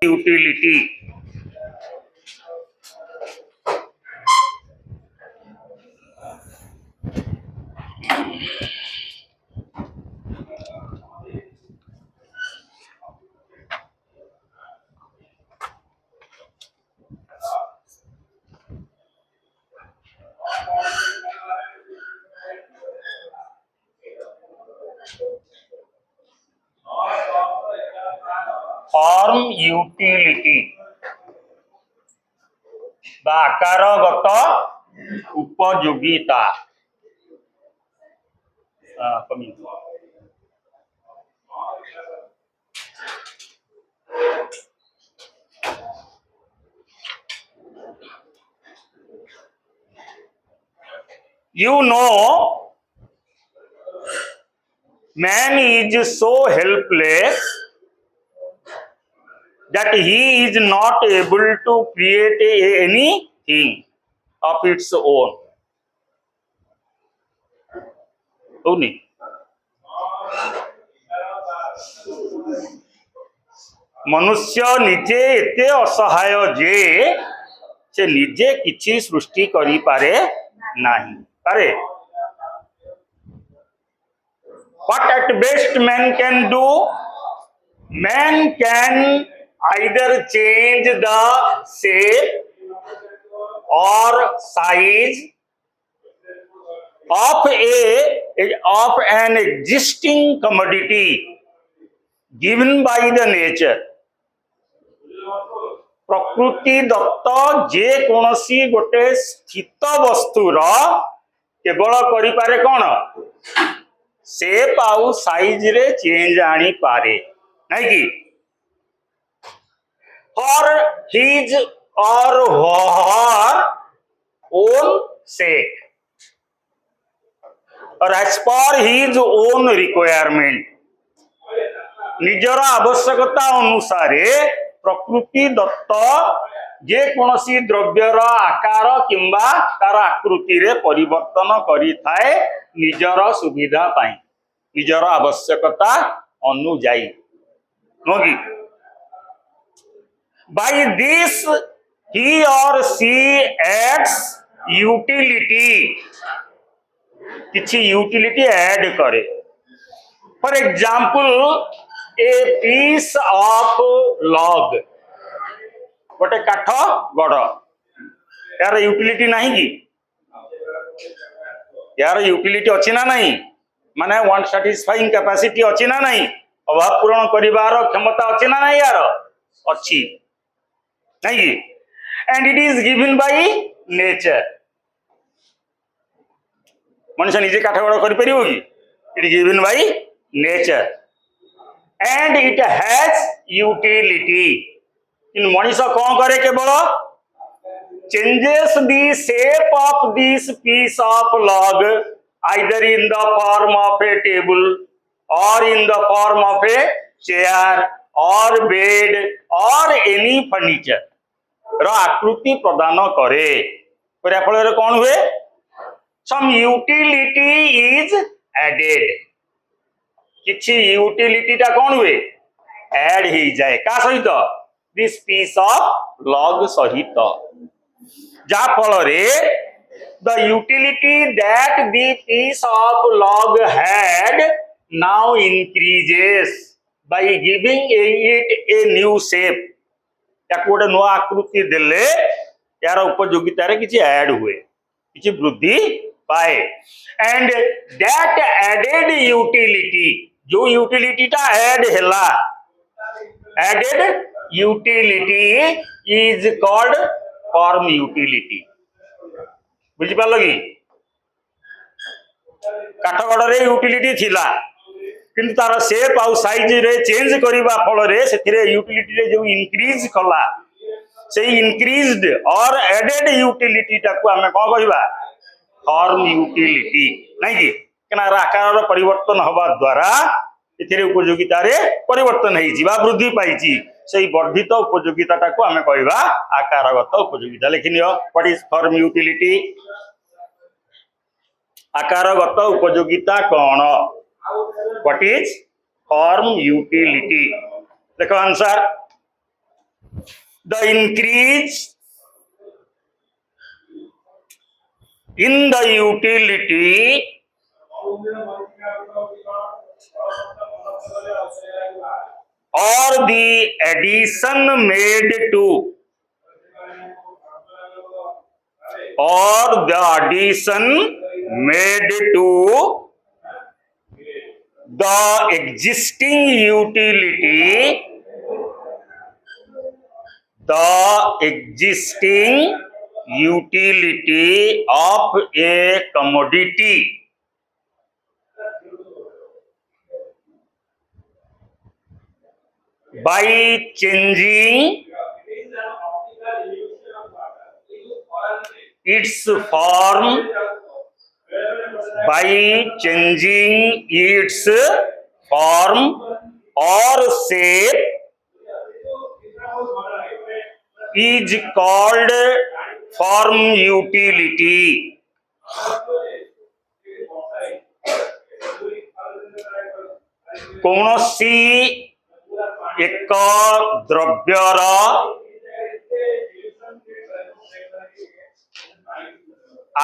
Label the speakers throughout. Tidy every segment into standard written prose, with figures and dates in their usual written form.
Speaker 1: Utility. Form utility बा आकारगत उपयोगिता। You know, man is so helpless that he is not able to create anything of its own. होनी मनुष्य निजे एते असहाय जे से निजे किछि सृष्टि करि पारे नाही पारे। What at best man can do? Man can either change the shape or size of an existing commodity given by the nature. प्रकृति दत्त जे कोनसी गोटे स्थित वस्तुर केवल करि पारे कोन शेप आउ साइज रे चेंज आनी पारे नहीं कि फॉर हिज और हर ओन सेक और as per his own requirement निजर आवश्यकता अनुसार प्रकृति दत्त जे कोनसी द्रव्यर आकार किंबा तार आकृति रे परिवर्तन करि थाए निजर सुविधा पाई निजर आवश्यकता अनुजाई नोगी। Bye this he or she adds utility किछि यूटिलिटी ऐड करे। For example a piece of log गोटे काठ गड़ यार यूटिलिटी नहीं कि यार यूटिलिटी अच्छी ना नहीं माने वन सैटिस्फाइंग कैपेसिटी अच्छी ना नहीं अभाव पूरण करिवार क्षमता अच्छी ना नहीं यार अच्छी नहीं and it is given by nature. मनुष्य निजे काठ गड़ करि परिबो कि it is given by nature and it has utility. इन मनुष्य कौन करे केवल changes the shape of this piece of log either in the form of a table or in the form of a chair or bed or any furniture रो आकृति प्रदान करे पर फल कौन हुए some utility is added किछि utility टा कौन हुए ऐड ही जाए का सहित दिस पीस ऑफ लॉग सहित जा फल रे the utility that the piece of log had now increases by giving it a new shape या कोटे नुआ आकृति देले यार उपयोगिता रे किछि ऐड हुए किछि वृद्धि पाए एंड दैट एडेड यूटिलिटी जो यूटिलिटी टा ऐड हैला added utility is called form utility. बुझी पालो कि काठगड़ रे यूटिलिटी थिला किंतु तार शेप आउ साइज रे चेंज करिबा फल रे सेथिरे यूटिलिटी रे जो इंक्रीज कला से इंक्रीज्ड और एडेड यूटिलिटी टाको हमें कोन कहबा फॉर्म यूटिलिटी नहीं कि केना आकार परिवर्तन हवा द्वारा एथिरे उपयोगिता रे परिवर्तन हेछि बा वृद्धि पाइछि सेही वर्धित उपयोगिता टाको हमें कहबा आकारगत उपयोगिता। लिखिनियो व्हाट इज फॉर्म यूटिलिटी आकारगत उपयोगिता कौन व्हाट इज फॉर्म यूटिलिटी देखो answer the increase in the utility or the addition made to the existing utility of a commodity by changing its form or shape is called form utility. କୌଣସି ଏକ ଦ୍ରବ୍ୟର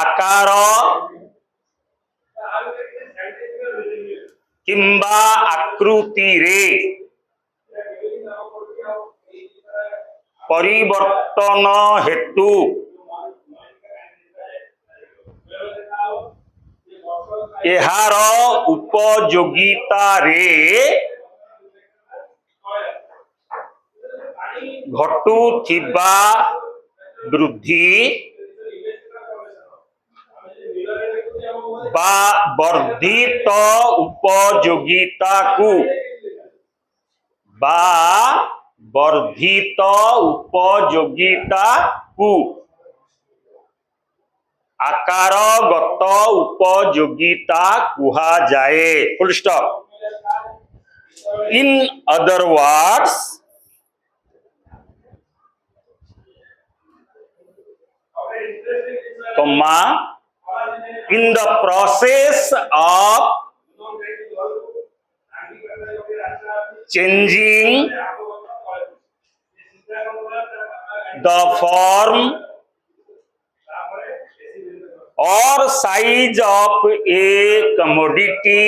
Speaker 1: ଆକାର କିମ୍ବା ଆକୃତିରେ ପରିବର୍ତ୍ତନ ହେତୁ ଏହାର ଉପଯୋଗିତାରେ ଘଟୁଥିବା ବୃଦ୍ଧି ବା ବର୍ଦ୍ଧିତ ଉପଯୋଗିତାକୁ ଆକାରଗତ ଉପଯୋଗିତା କୁହାଯାଏ। ଫୁଲ୍ stop. In other words, in the process of changing the form or size of a commodity,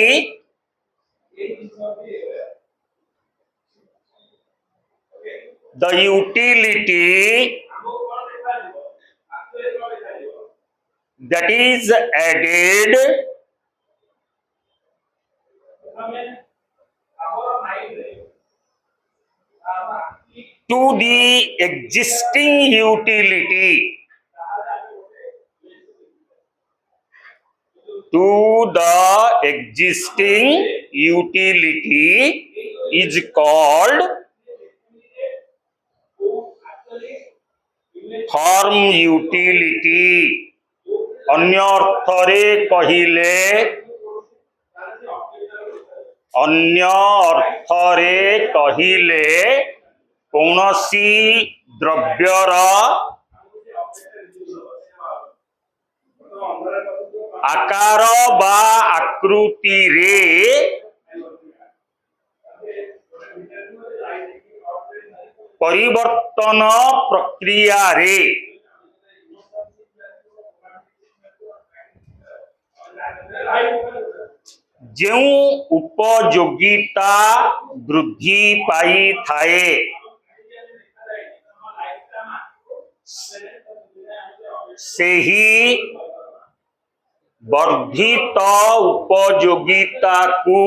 Speaker 1: the utility that is added to the existing utility is called form utility. अन्य अर्थरे कहिले कौनसी द्रव्यर आकार बा आकृति रे परिवर्तन प्रक्रिया रे जो उपयोगिता वृद्धि पाई थाए सेही वर्धित उपयोगिता को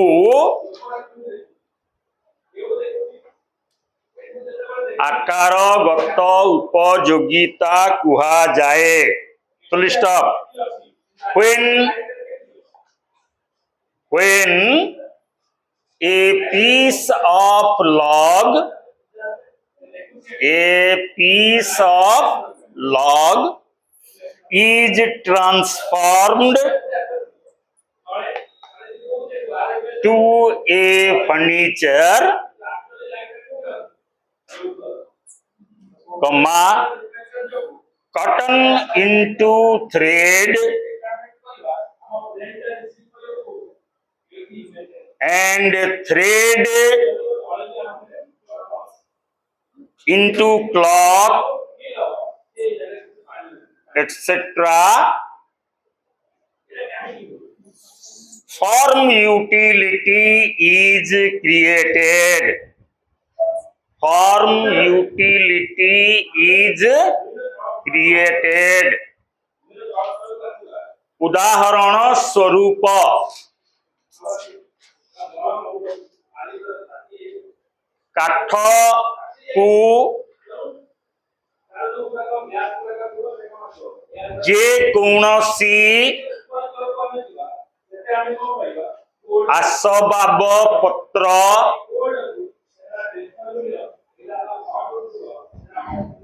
Speaker 1: आकारगत उपयोगिता कुहा जाए। तो stop. When a piece of log is transformed to a furniture, cotton into thread and thread into clock, etc. Form utility is created. Form utility is created. उदाहरण स्वरूप काठ को जे कौनसी आसबाब पत्र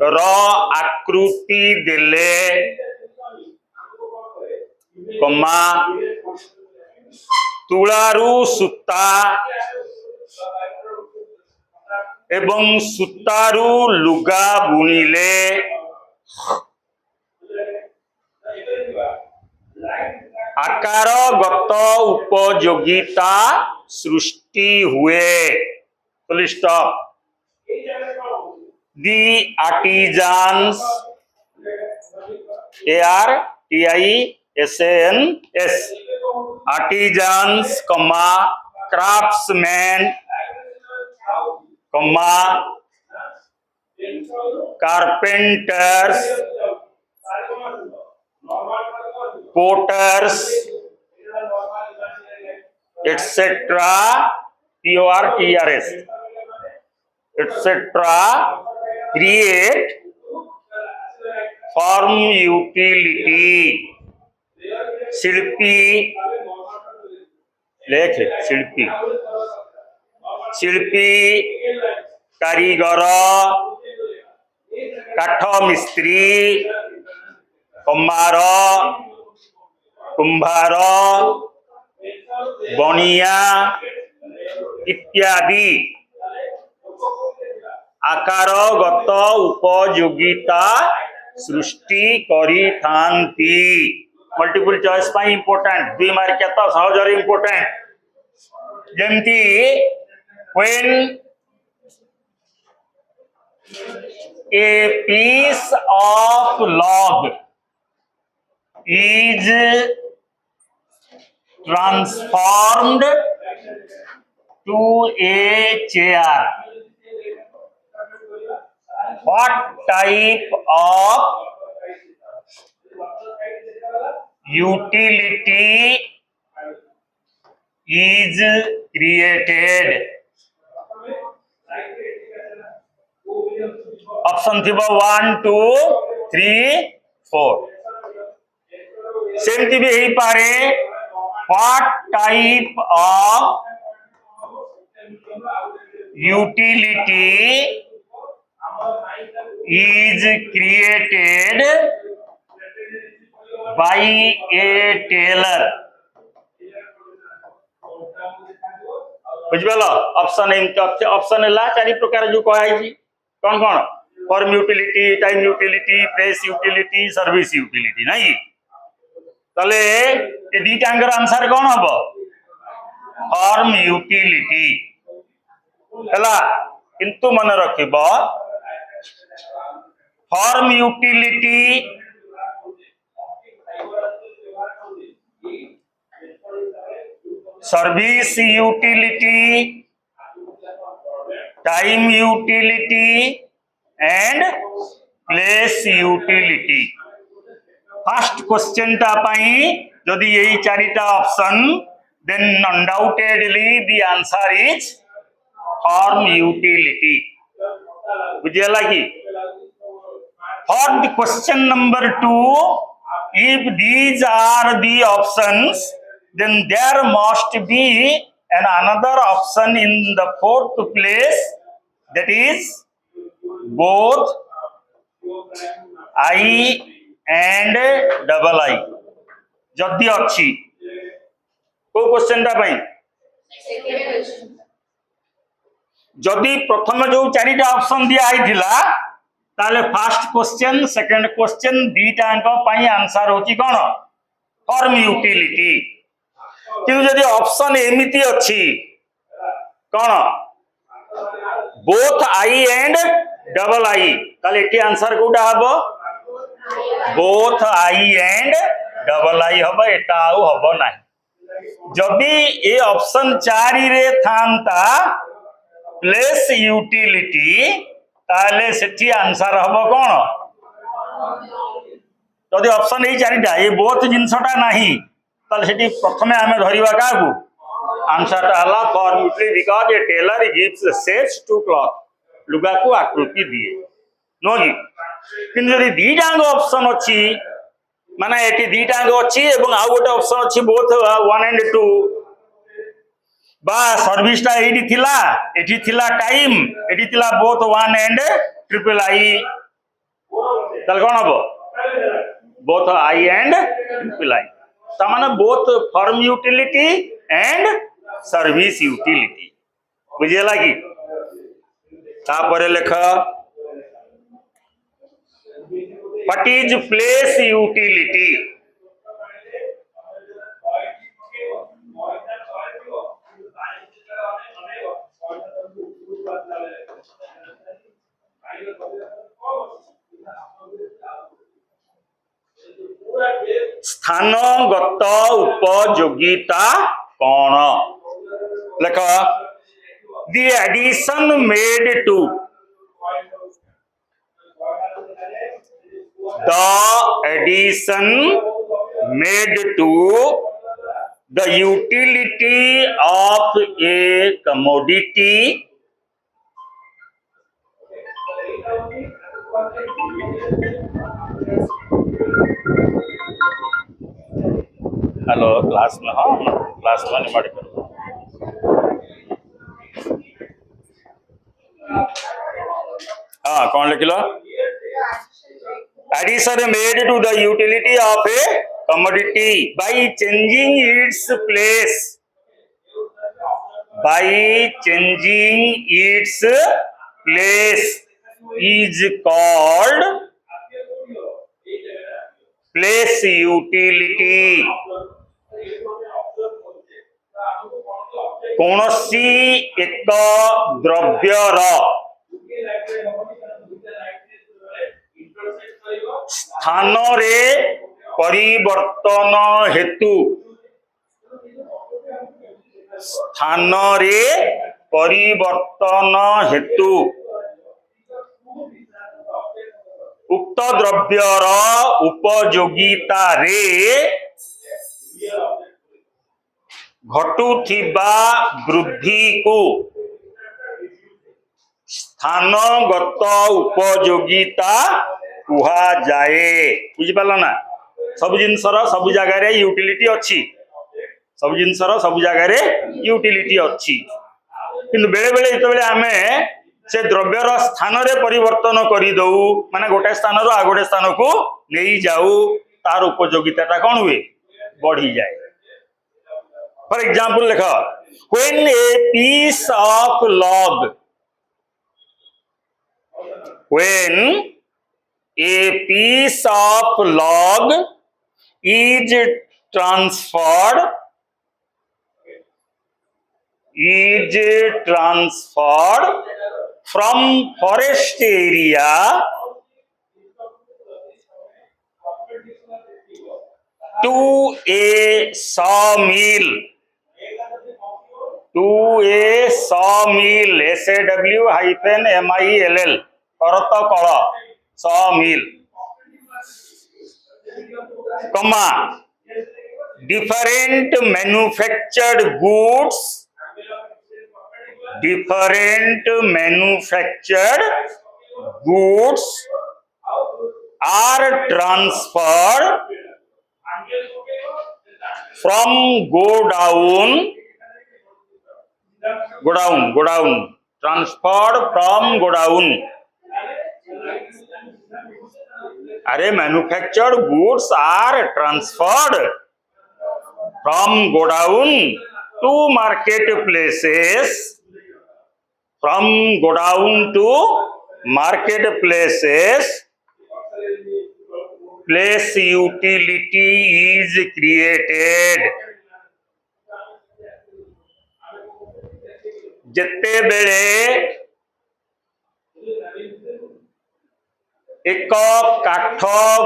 Speaker 1: र आकृति देले कमा तुलारू सूता एवं सूतारू लुगा बुनिले आकारगत उपयोगिता सृष्टि हुए. Full stop. The artisans, ARTISANS, artisans, craftsmen, carpenters, potters, etc. PORTRS, etc. create form utility. शिल्पी लेख शिल्पी शिल्पी कारीगर काठ मिस्त्री कुम्हार कुंभार बनिया इत्यादि आकारगत उपयोगिता सृष्टि करी थांती. मल्टीपल चॉइस पाई इंपोर्टेंट 2 मार्क तो सहजरे important जेमती when a piece of log is transformed to a chair, what type of utility is created? Option थिबा 1 2 3 4 सेमती भी ही पारे what type of utility is created by a tailor. बुझल option है 4 प्रकार जो कह कौन कौन form utility time utility press utility service utility नहीं तले ये दीटांगर आंसर कौन हम फॉर्म यूटिलिटी हला किंतु मन रखिब form utility service utility time utility and place utility. First question टा पाई जदि यही 4टा option then undoubtedly the answer is form utility. बुझियला कि for the question number 2 if these are the options then there must be another option in the 4th place, that is both I and double I. जदि अच्छी को question टा पई जदि प्रथम जो 4टा ऑप्शन दिया आइथिला ताले फर्स्ट क्वेश्चन सेकंड क्वेश्चन दीटा अंक पई आंसर होची कोन फॉर्म यूटिलिटी. किंतु जदि ऑप्शन एमिति अच्छी कौन बोथ आई एंड डबल आई ताले एटी आंसर कोटा हबो बोथ आई एंड डबल आई हबो एटा आउ हबो नाही जदि ए ऑप्शन 4 रे थांता प्लेस यूटिलिटी ताले सेठी आंसर हबो कोन जदि ऑप्शन ए चारिटा ए बोथ जिंसटा नाही ताले सेठी प्रथमे आमे धरिबा कागु आंसर टा हला for utility because a tailor gives shapes to cloth लुगा को आकृति दिए नो कि किन जदि दीटांग ऑप्शन अछि माने एटी दीटांग अछि एवं आ गोटे ऑप्शन अछि बोथ 1 एंड 2 बा सर्विस टा एडी थिला एटी थिला टाइम एटी थिला बोथ 1 एंड ट्रिपल आई तल कोन हबो both I and triple I ता माने both form utility and service utility बुझियला कि तापरे लेख व्हाट इज प्लेस यूटिलिटी स्थानगत उपयोगिता कौन लेख the addition made to the addition made to the utility of a commodity hello class में हाँ क्लास में नहीं मार हाँ कौन लिख लो addition made to the utility of a commodity by changing its place is called place utility कौनसी एक द्रव्यर स्थान रे परिवर्तन हेतु उक्त द्रव्यर उपयोगिता रे घटुथिबा वृद्धि को स्थानगत उपयोगिता कुहा जाए बुझी पाला ना सब जिनसर सब जगह रे यूटिलिटी अच्छी सब जिनसर सब जगह रे यूटिलिटी अच्छी किंतु बेले बेले इतो बेले आमे से द्रव्यर स्थान रे परिवर्तन करि दउ माने गोटे स्थान रो आ गोटे स्थान को नहीं जाऊ तार उपयोगिता कौन हुए बढ़ी जाए फॉर एग्जांपल लिखो when a piece of log when a piece of log is transferred from forest area to a sawmill SAW-MILL करत कल sawmill comma different manufactured goods are transferred from godown अरे manufactured goods are transferred from godown to marketplaces place utility is created जेते बेले एक काठ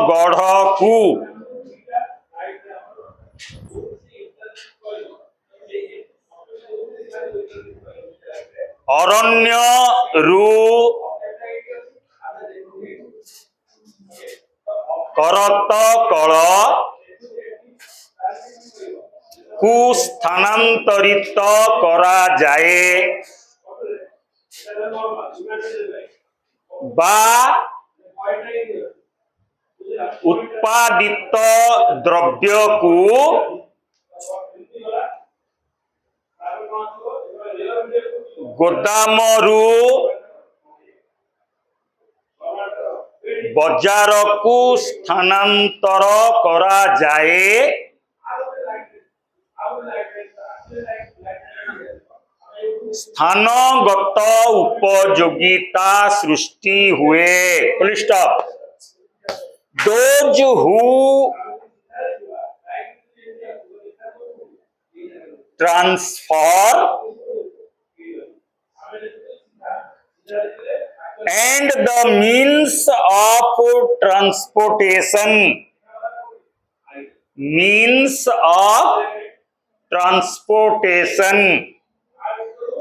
Speaker 1: गढ़ को अरण्य रु करत कल को स्थानांतरित करा जाए बा उत्पादित द्रव्य को गोदामरू बजार को स्थानांतर करा जाए स्थानगत उपयोगिता सृष्टि हुए। Full stop. Those who transfer and the means of transportation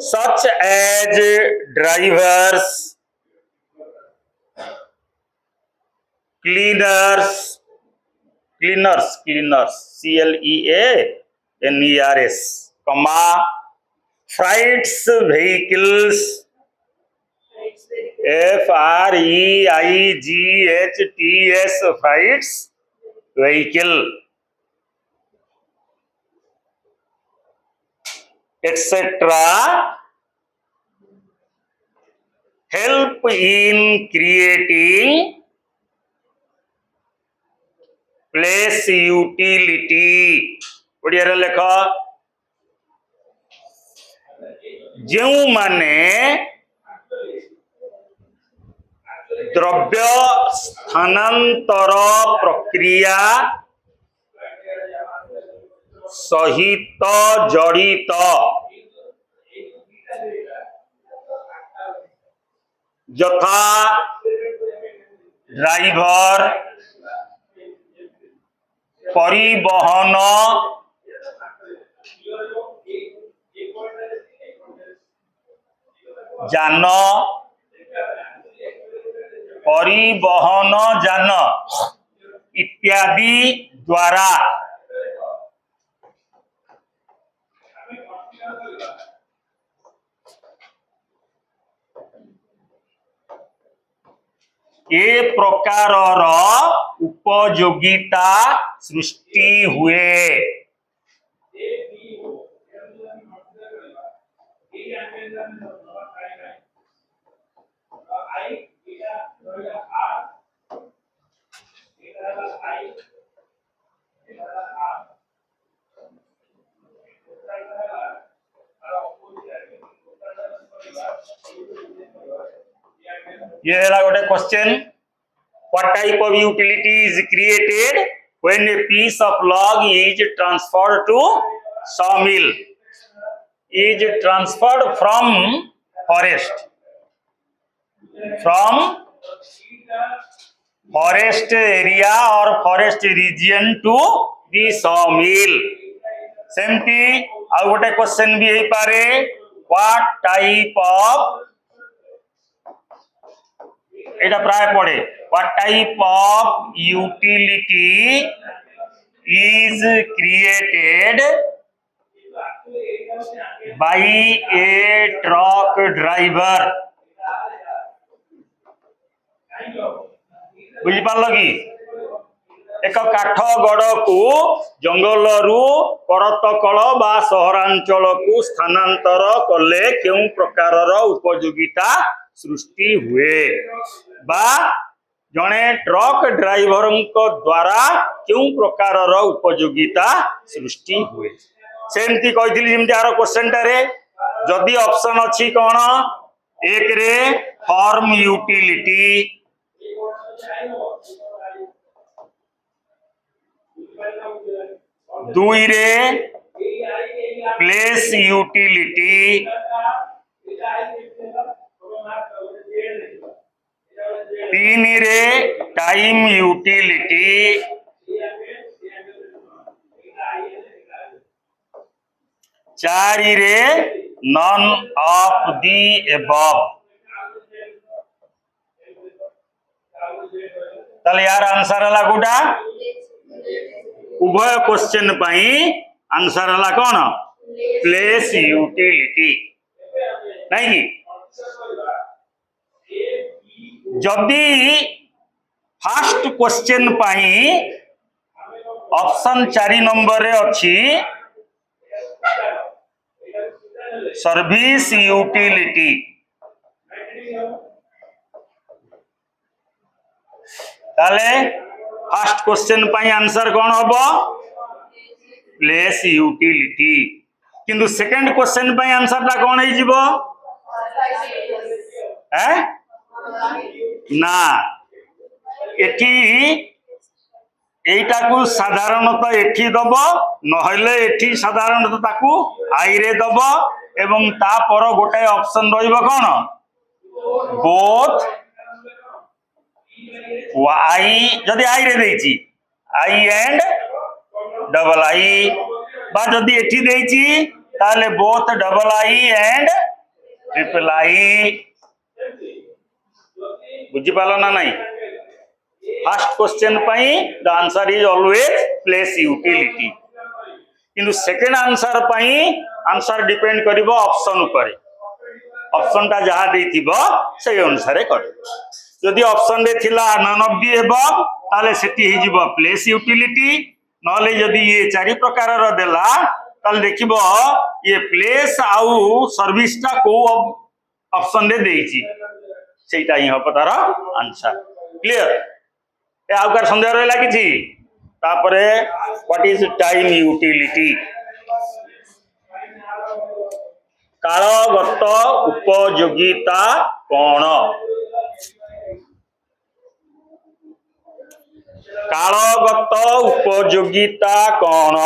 Speaker 1: such as drivers, cleaners, CLEANERS, freights vehicles, FREIGHTS, freights vehicle, etc. help in creating place utility. Odia रे लेख जो माने द्रव्य स्थानांतर प्रक्रिया सहित जड़ित यथा ड्राइवर, परिवहन, जान, परिवहन जान इत्यादि द्वारा ए प्रकारर उपयोगिता सृष्टि हुए। ये है गोटे question. What type of utility is created when a piece of log is transferred to sawmill? Is transferred from forest area or forest region to the sawmill. सेमती आ गोटे क्वेश्चन भी हो पारे। What type of एटा प्राय पड़े what type of utility is created by a truck driver? बुझी पार लगी? एक काठ गड़ को जंगल रु करतकल बा सहरांचल को स्थानांतर कले केउ प्रकारर उपयोगिता सृष्टि हुए बा जने ट्रक ड्राइवर द्वारा क्यों प्रकारर उपयोगिता सृष्टि हुए। सेमती कहिथिली जेमती आरो क्वेश्चन टारे जदि ऑप्शन अछि कोन एक रे फार्म यूटिलिटी, दुई रे प्लेस यूटिलिटी, तीन रे टाइम यूटिलिटी, चार रे नन ऑफ दी एबव। ताले यार आंसर हला कोटा उभय क्वेश्चन पाई आंसर हला कौन प्लेस यूटिलिटी नहीं कि जदि फास्ट क्वेश्चन पाई ऑप्शन 4 नंबर रे अच्छी सर्विस यूटिलिटी, ताले फास्ट क्वेश्चन पाई आंसर कौन होबो प्लेस यूटिलिटी, किंतु सेकंड क्वेश्चन पाई आंसर ता कौन है जीवो ना एठी एटा को साधारणतः एठी दब नहले एठी साधारणतः ताकू आई रे दब एवं ता पर गोटे ऑप्शन रहिबो कोन बोथ आई जदि आई रे देछि आई एंड डबल आई बा जदि एठी देछि ताले both double I and triple आई बुझी पालो ना नहीं first question pi the answer is always place utility किंतु सेकंड आंसर पाई आंसर डिपेंड करिवो ऑप्शन ऊपर ऑप्शन ता जहा देथिबो से अनुसार करिवो जदि ऑप्शन रे थिला नन ऑफ दी एबव ताले सेठी हि जीवो प्लेस यूटिलिटी नले जदि ये चारि प्रकार रो देला ताले देखिबो ये प्लेस आउ सर्विस ता को ऑप्शन रे देछि सेटा ही हो तार आंसर क्लियर ए आउकार संदेह रहला किछि तापरे व्हाट इज टाइम यूटिलिटी कालगत उपयोगिता कोन कालगत उपयोगिता कोन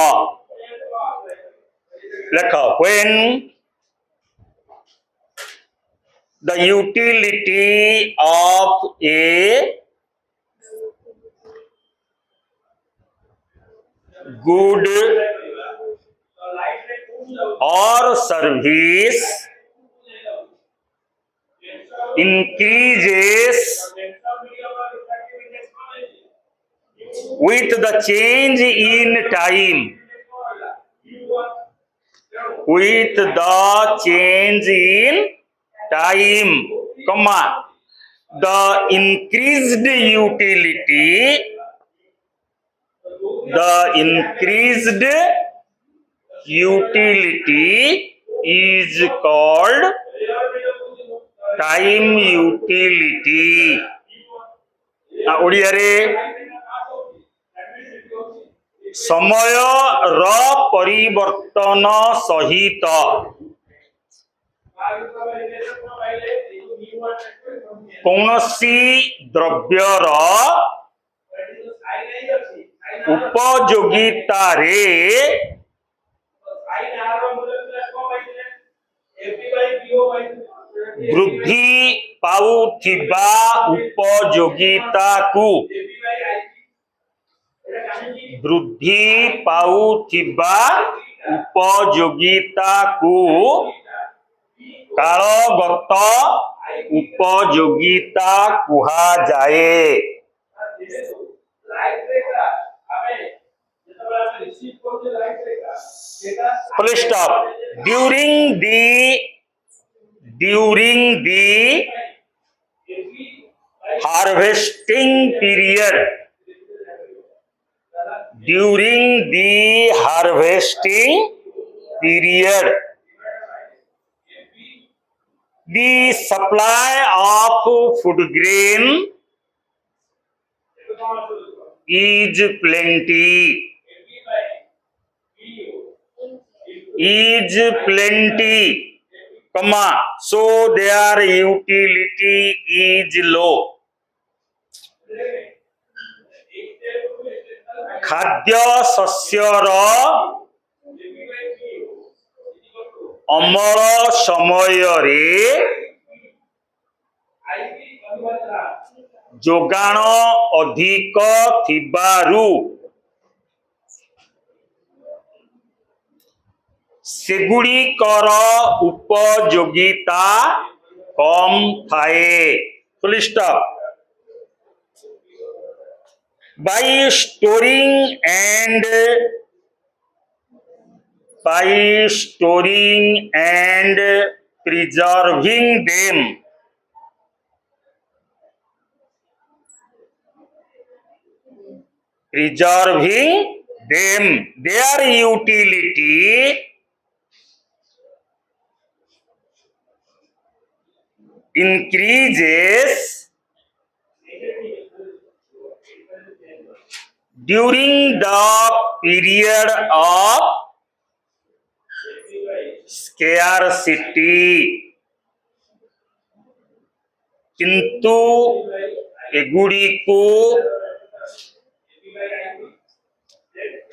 Speaker 1: लेख when the utility of a good or service increases with the change in time with the change in time comma the increased utility is called time utility Odia रे समय र परिवर्तन सहित कौनसी द्रव्यर उपयोगिता रे वृद्धि पाउथिबा उपयोगिता को वृद्धि पाउथिबा उपयोगिता को कालगत उपयोगिता कुहा जाए full stop during the harvesting period the supply of food grain is plenty comma so their utility is low खाद्य शस्यर अमल समय रे जोगाण अधिक थिबारु सेगुड़िकर उपयोगिता कम थाए। Full stop. By storing and preserving them, their utility increases during the period of scarcity, किंतु एगुड़ी को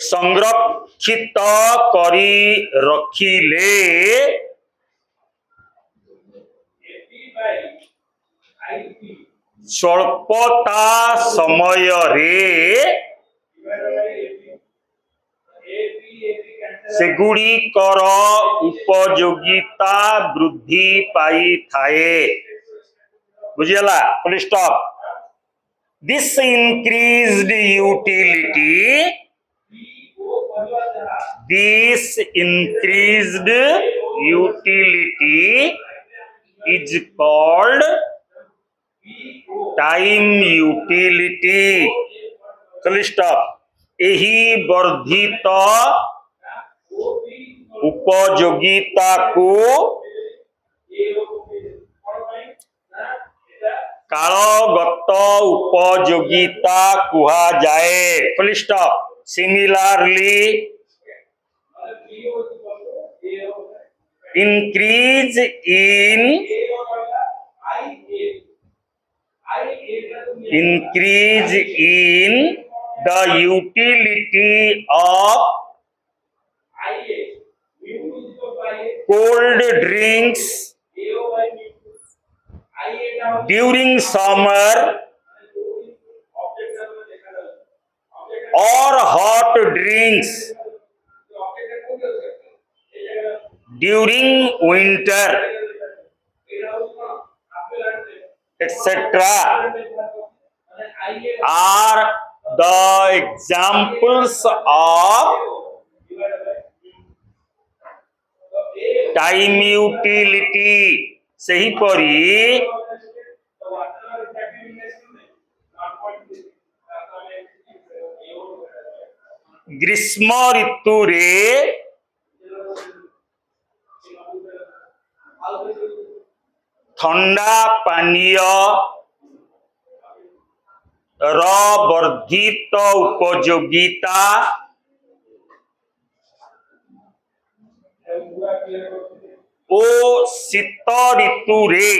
Speaker 1: संरक्षित करी रखिले स्वल्पता समय रे सेगुड़िकर उपयोगिता वृद्धि पाई थाए। बुझियला? Full stop. This increased utility is called time utility। Full stop. यही वर्धित उपयोगिता को कालगत उपयोगिता कुहा जाए। Full stop. Similarly increase in the utility of cold drinks during summer or hot drinks during winter, etc. are the examples of time utility। सही परी ग्रीष्म ऋतु रे ठंडा पानीय वर्धित उपयोगिता ओ शीत ऋतु रे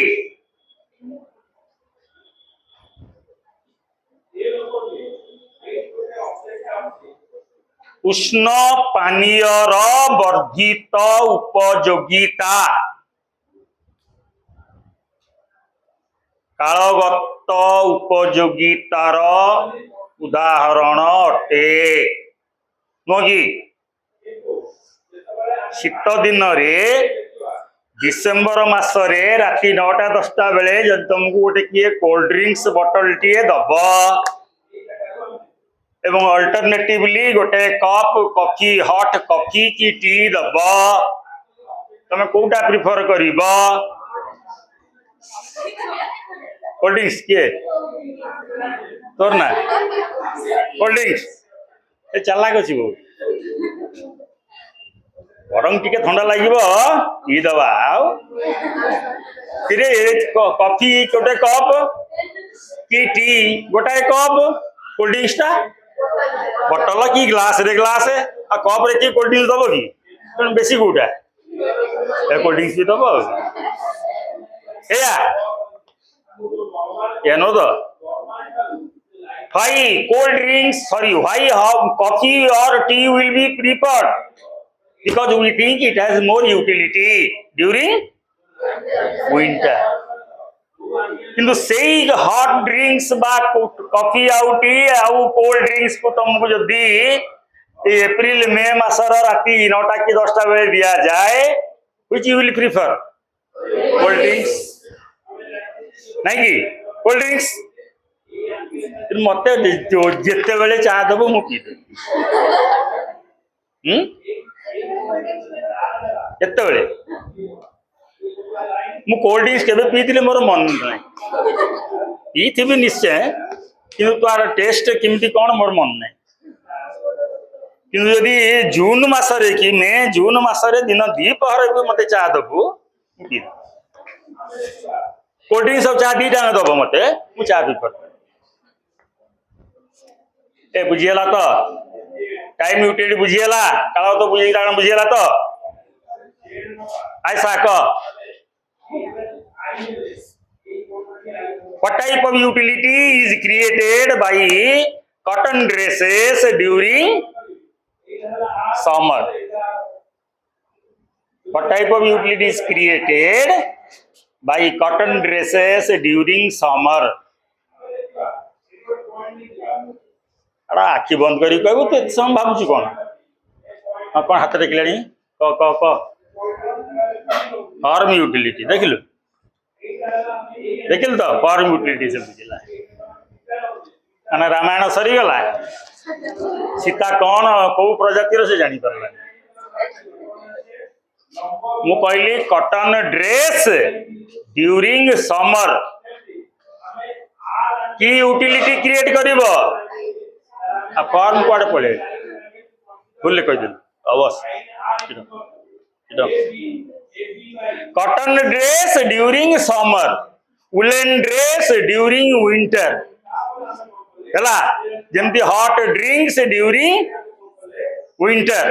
Speaker 1: उष्ण पानीय वर्धित उपयोगिता कालगत उपयोगितार उदाहरण अटे। नोगी शीत दिन रे डिसेम्बर मासरे राति 9-10 बेले जब तुमको गोटे किए कोल्ड ड्रिंक्स बॉटल टीए दब एवं अल्टरनेटिवली गोटे कप कॉफी हॉट कॉफी की टी दब तमे कोटा प्रिफर करिब? कोल्ड ड्रिंक्स किए तोर ना कोल्ड ड्रिंक्स ए चालाक अछि बहु गरम टिके ठंडा लागिबो ई दबा आउ फिर कॉफी गोटे कप की टी गोटाए कप कोल्ड ड्रिंक्स टा बॉटल की ग्लास रे ग्लास आ कप रे की कोल्ड ड्रिंक्स दबो की बेसी कोटा ए कोल्ड ड्रिंक्स भी दबो एया you know the why coffee or tea will be preferred? Because we think it has more utility during winter. किंतु सेई हॉट ड्रिंक्स बा कॉफी आउट आउ कोल्ड ड्रिंक्स को तुमको जदि एप्रिल मे मासर राति 9टा कि 10टा बेले दिया जाए which you will prefer cold drinks नहीं कि कोल्ड ड्रिंक्स मत जिते बेले चाह दबो मु पी जिते बेले मु कोल्ड ड्रिंक्स केबे पीथिले मोर मन नहीं पीथिबि निश्चय किंतु तार टेस्ट केमती कौन मोर मन नहीं किंतु यदि जून मासरे कि मे जून मासरे दिन द्विपहर भी मते चाह दबु कोल्ड ड्रिंक्स सब चाह दीटा दब मते मु चाह पी पर ए बुझियला तो टाइम यूटिलिटी बुझियला काला तो बुझियला तो आई साक what type of utility is created by cotton dresses during summer what type of utility is created by cotton dresses during summer अरे आखि बंद करी कहबो तो एत समय भाबुची कोन हां कोन हाथ देखलानी क फार्म यूटिलिटी देखिलु देखिल तो फार्म यूटिलिटी से बुझला माने रामायण सरी गला सीता कौन को प्रजातिर से जानी परला मु कहली कॉटन ड्रेस ड्यूरिंग समर की यूटिलिटी क्रिएट करिवो आ फॉर्म कोड पड़े भूल कह दिल अवश्य cotton dress during summer woollen dress during winter हैला जेमती हॉट ड्रिंक्स ड्यूरिंग विंटर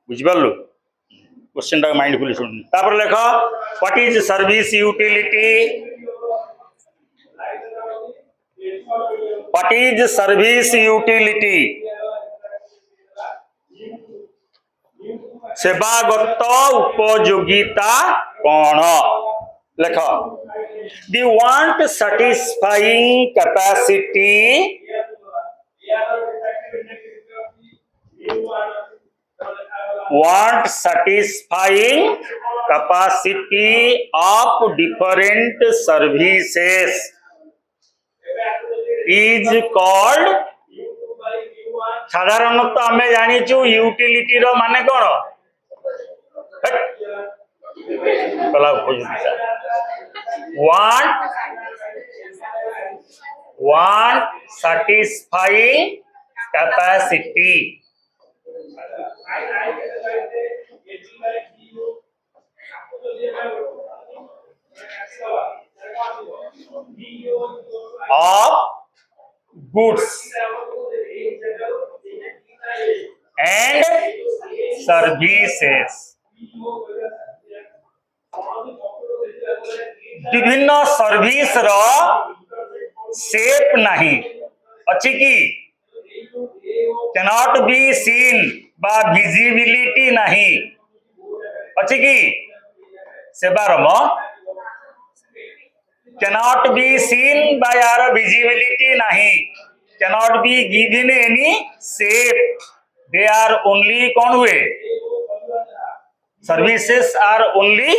Speaker 1: बुझबल्लु क्वेश्चन टा माइंडफुली सुन तापर लेख what is service utility what is service utility सेवागत उपयोगिता कौन लेख the want satisfying capacity want satisfying capacity of different services is called साधारणतः आम जानीचु यूटिलिटी रो माने कौन want satisfying capacity of goods and services विभिन्न सर्विस रो शेप नहीं अच्छी की cannot be seen बा visibility नहीं अच्छी की सेवार म cannot be seen by यार visibility नहीं cannot be given any shape they are only कौन हुए services are only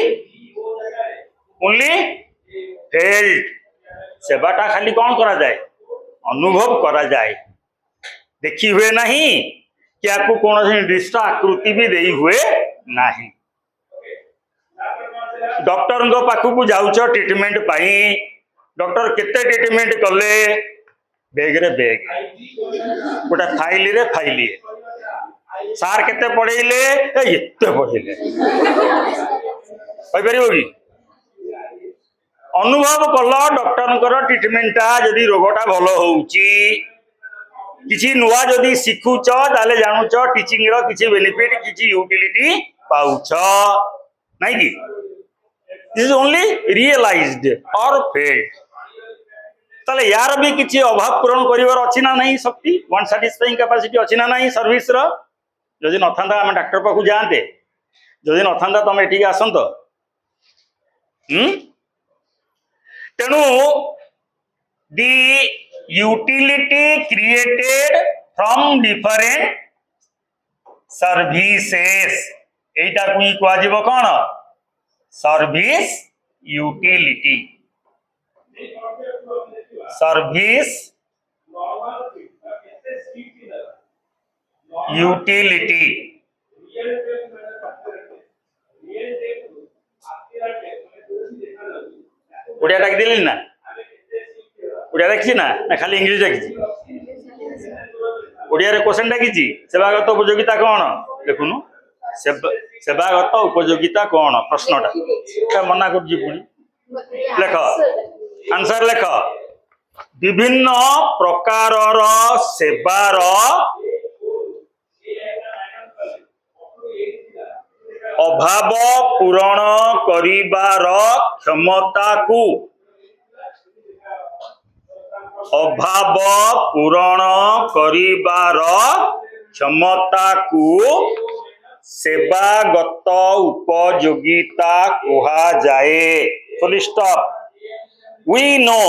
Speaker 1: felt सेवाटा खाली कौन करा जाए अनुभव करा जाए देखी हुए नहीं क्या को कौन से निर्दिष्ट आकृति भी देई हुए नहीं डॉक्टर को पाखु जाउछ ट्रीटमेंट पाई डॉक्टर केते ट्रीटमेंट कले बेग रे बेग गोटे फाइल रे फाइल सार केते पढ़ेले एते पढ़ेले कहि परिबो कि अनुभव कल डॉक्टर ट्रीटमेंटा जदि रोगटा भल होउची किसी नुआ जदि शिखुच ताले जानूच टीचिंग रो किसी बेनिफिट किसी यूटिलिटी पाउछ नहीं कि दिस इज ओनली रियलाइज्ड और फेल्ड ताले यार भी किसी अभाव पूरण करिवार अछि ना नहीं शक्ति वन सैटिस्फाइंग कैपेसिटी अछि ना नहीं सर्विस रो जदि नथांदा हम डॉक्टर पाखु जाते जदि नथांदा तुम एठी आसंत तेणु the utility created from different services एटा को ही कुआजिबो कोन service utility service utility Odia टाक दिली ना ओडिया देखछि ना खाली इंग्लिश देखछि ओडिया रे क्वेश्चन डाकिछि सेवागत उपयोगिता कोन देखुनु सेवागत उपयोगिता कोन प्रश्नटा मना करछि पुनी लेख आंसर लेख विभिन्न प्रकारर सेवार अभाव पूरण करिबार क्षमता को अभाव पूरण करिबार क्षमता को सेवागत उपयोगिता कहा जाए full stop we know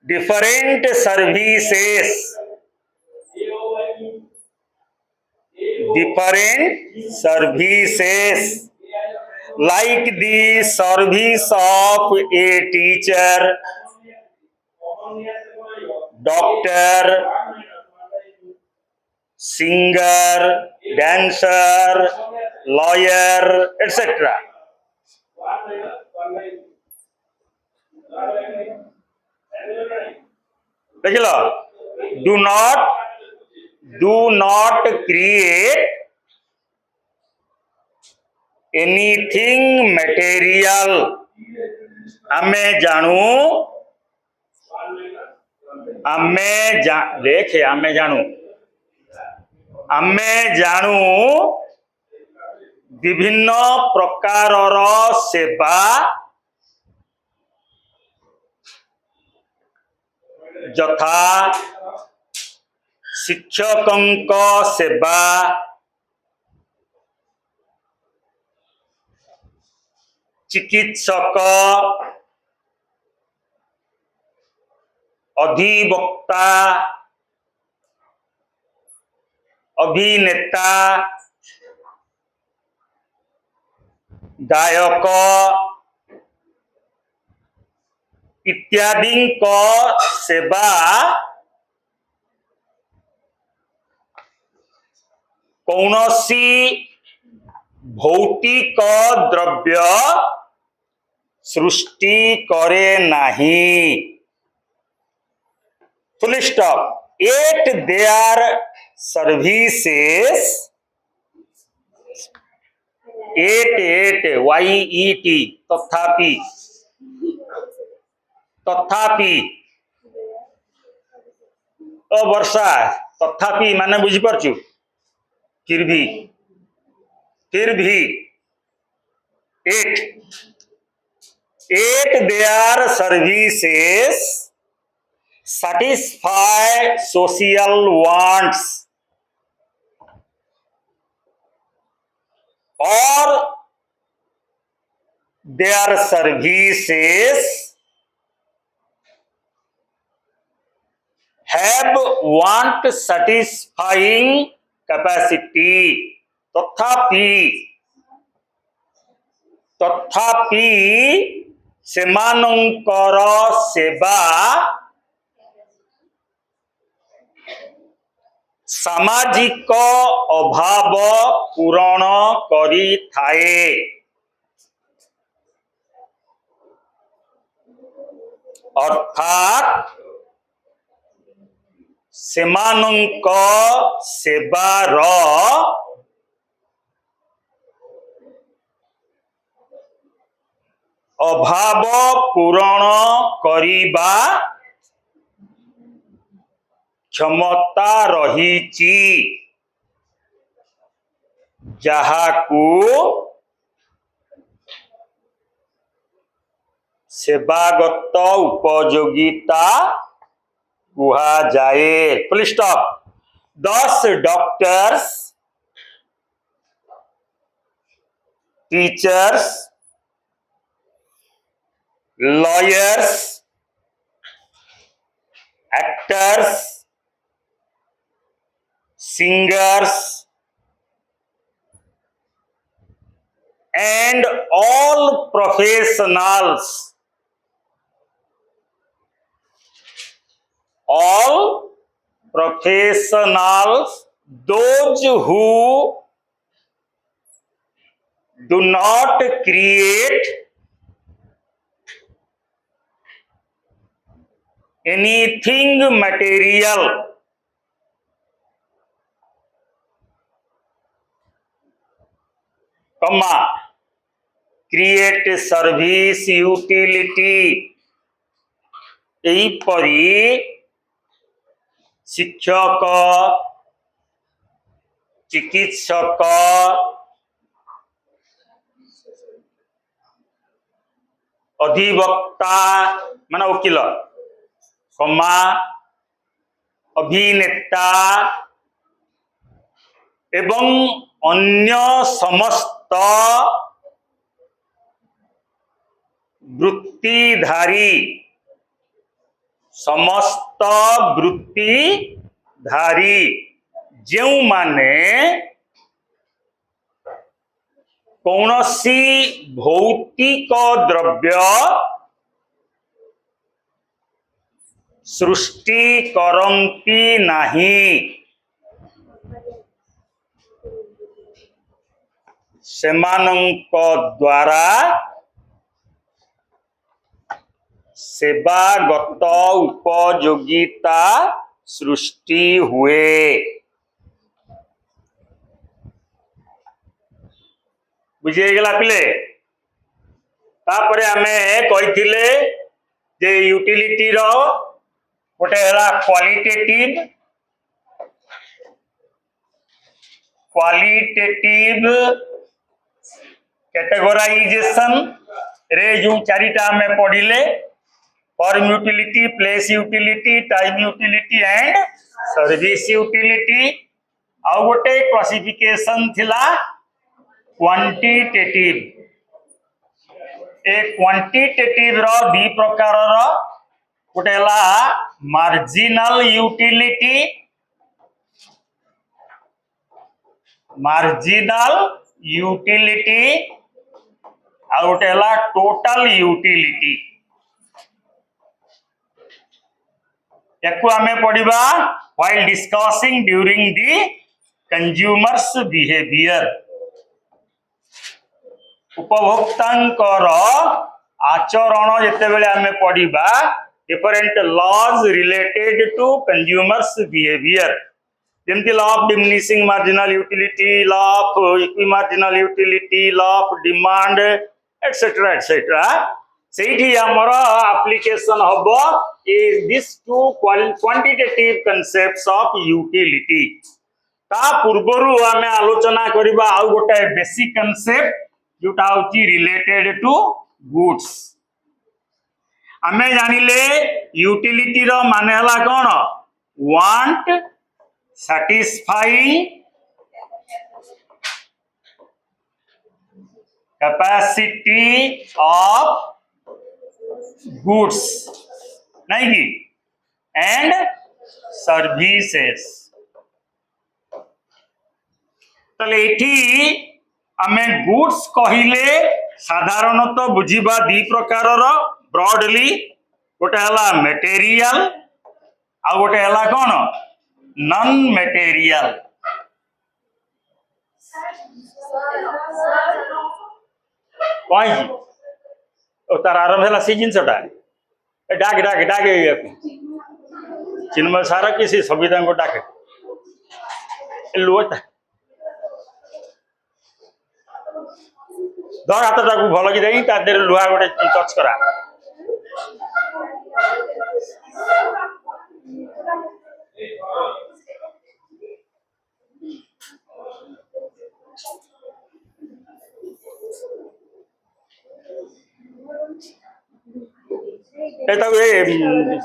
Speaker 1: different services like the service of a teacher, doctor, singer, dancer, lawyer, etc. देख लो do not create anything material आमे जानू देखे आमे जानू विभिन्न प्रकारर सेवा यथा शिक्षकंक सेवा चिकित्सक अधिवक्ता अभिनेता गायक इत्यादि सेवा कौनसी भौतिक द्रव्य सृष्टि करे नहीं full stop at their services at YET तथापि वर्षा तथापि माने बुझी परछु फिर भी at their services satisfy social wants or their services have want satisfying capacity तथापि सेमानंकर सेवा सामाजिक अभाव पूरण करी थाए अर्थात सेमानंक सेवार अभाव पूरण करिबा क्षमता रहीची जहाकू सेवागत उपयोगिता कुहा जाए full stop 10 doctors teachers lawyers, actors, singers, and all professionals. All professionals, those who do not create anything material, comma, create service utility, एहीपरि शिक्षक, चिकित्सक, अधिवक्ता माने वकील, कमा, अभिनेता एवं अन्य समस्त वृत्तिधारी, समस्त वृत्तिधारी जो माने कौनसी भौतिक द्रव्य सृष्टि करंती नहीं, सेमानंक द्वारा सेवागत उपयोगिता सृष्टि हुए। बुझीगला पिले? तापरे आमे कहिथिले जे यूटिलिटी रो गोटे हला क्वालिटेटिव कैटेगराइजेशन रे जो चारिटा आमे पढ़िले, form utility, place utility, time utility and service utility. आ गोटे क्लासिफिकेशन थिला क्वांटिटेटिव। ए क्वांटिटेटिव रो दी प्रकार रो गोटे हला मार्जिनल यूटिलिटी, आ गोटे हला टोटल यूटिलिटी। याकू आमे पढ़िबा while discussing during the consumers behaviour. उपभोक्तांकर आचरण जेतेबेले आमे पढ़िबा different laws related to consumers behaviour, जेमती law of diminishing marginal utility, law of equimarginal utility, law of demand etcetera etcetera. सेठी हमर एप्लीकेशन हबो is this two quantitative concepts of utility. ता पूर्वरु आमे आलोचना करिबा आ गोटे बेसिक कांसेप्ट जोटा होची रिलेटेड टू गुड्स। आमे जानिले यूटिलिटी रो माने हला कोन? Want, satisfying, capacity of goods, नहीं की, एंड सर्विसेस। तले एठी आमे गुड्स कहिले साधारणतः बुझिबा दी प्रकार रो ब्रॉडली, गोटे हला मटेरियल आ गोटे हला कोन? Non material. कोई ओ तार आरंभ हला सी जिनसटा डाक डाक डाके चिन्मय सारा किसी संविधान को डाके लुटा धर हाथ टाक भल कि देई ता देर लुहा गोटे टच करा।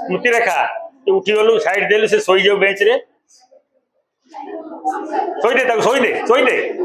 Speaker 1: स्मृति रेखा उठी गलु साइड देलु से सोई जाऊ बेंच रे, सोई दे ताको सोई दे